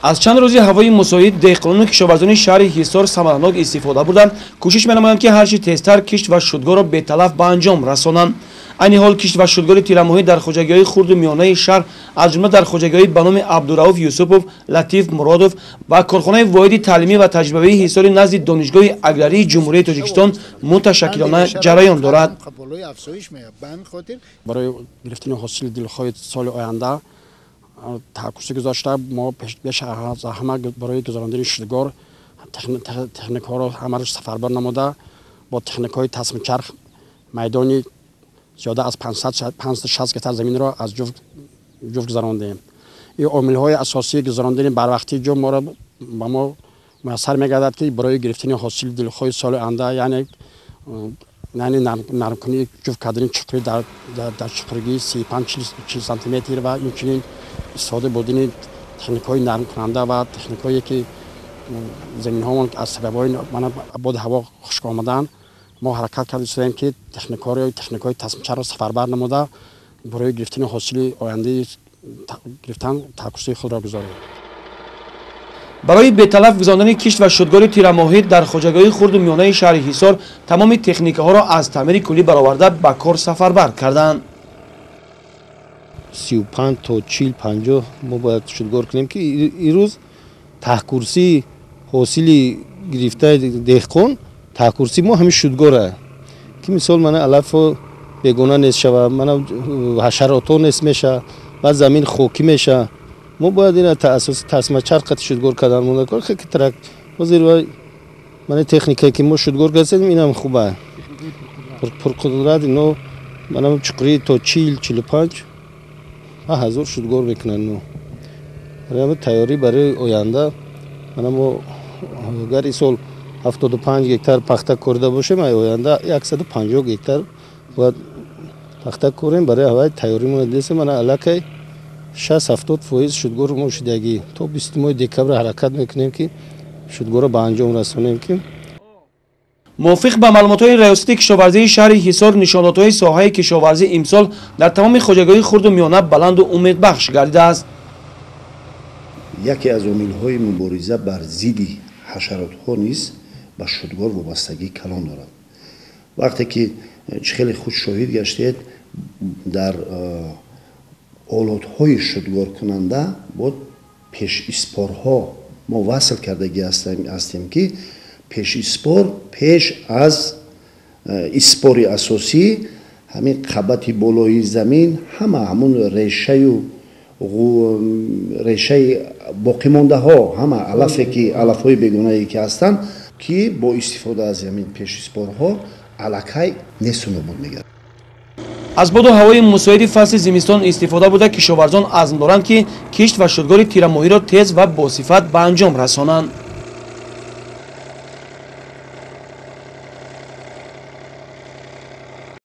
از چند روزی هوای مساعد دهقانان و کشاورزان شهر حصار ثمرناک استفاده بودند. کوشش می‌نمایند که هر چه تیزتر کشت و شودگار را به تلف به انجام رسانند. این حال کشت و شودگار تیرماهی در خواجگی‌های خرد و میانه شهر از جمله در خواجگی‌های به نام عبدالرؤوف یوسفوف، لطیف مرادوف و کارخانه واحد تعلیمی و تجربوی حصار نزد دانشگاه اگرری جمهوری تاجیکستان متشکلانه جریان دارد. برای گرفتن حاصل دلخواه سال آینده تحقیقی گذاشته ما بیش از همه برای گذراندن شودگار تکنیک ها را همه را سفربر نموده با تکنیک های تصمیم چرخ میدانی زیاده از 560 گتر زمین را از جفت گذراندیم. این عامل های اساسی گذراندن بر وقتی جو ما را به ما میسر میگردد که برای گرفتن حاصل دلخواه سال آینده یعنی نرم کنی جفت کردن چقری در چقرگی 35-40 سانتی متر و اینچنین استفاده بردن تکنیک های نرم کننده و تکنیک هایی که زمین ها از سبب های باد هوا خشک آمدن ما حرکت کردیم که تکنیک های تصمیم چرخ را سفربر نموده برای گرفتن حاصل آینده گرفتن تحقیقی خود را گذاریم. برای به تلف گذراندن کشت و شودگار تیرماهی در خواجگی‌های خرد و میانه شهر حصار تمام تکنیک ها را از تعمیر کلی برآورده به کار سفربر کردند. 35 تا 40-50 ما باید شودگار کنیم که این روز تحکورسی حاصل گرفته دهقان تحکورسی ما همین شودگاره که مثال من علف بگونه نیست شود من حشرات نیست میشه و زمین خوکی میشه ما باید این اساس تصمیم چرخ شودگار کردن مونده کار خیلی ترک وزیر من تکنیکی که ما شودگار کردیم اینم خوبه پر قدرت اینو منم چقری تا 40-45 هزار شودگار میکنن برای تیاری برای آینده منم اگر این سال 75 گکتر پخته کرده باشیم آینده 150 گکتر باید پخته کنیم برای هوای تیاری مون دیسه من علاقه 60-70% شودگار ما شدگی تا 20 ماه دکبر حرکت میکنیم که شودگار را به انجام رسونیم که موافق به معلومات‌های ریاست کشاورزی شهر حصار نشانات‌های ساحه کشاورزی امسال در تمام خواجگی‌های خرد و میانه بلند و امیدبخش گردیده است. یکی از عامل‌های مبارزه بر ضد حشرات‌ها نیز به شودگار وابستگی کلان دارد. وقتی که خیلی خود شاهد گشتید در آلات‌های شودگار کننده با پیش اسپارها ما وصل کردگی هستیم که پیش اسپار پیش از اسپار اساسی همین قبط بالای زمین همون ریشه باقی مانده ها همه علف های بگونه که هستند که با استفاده از همین پیش اسپارها علکه نیست نابود میگردد. از باد و هوای مساعد فصل زمستان استفاده بوده کشاورزان عزم دارند که کشت و شودگار تیرماهی را تیز و با صفت به انجام رسانند.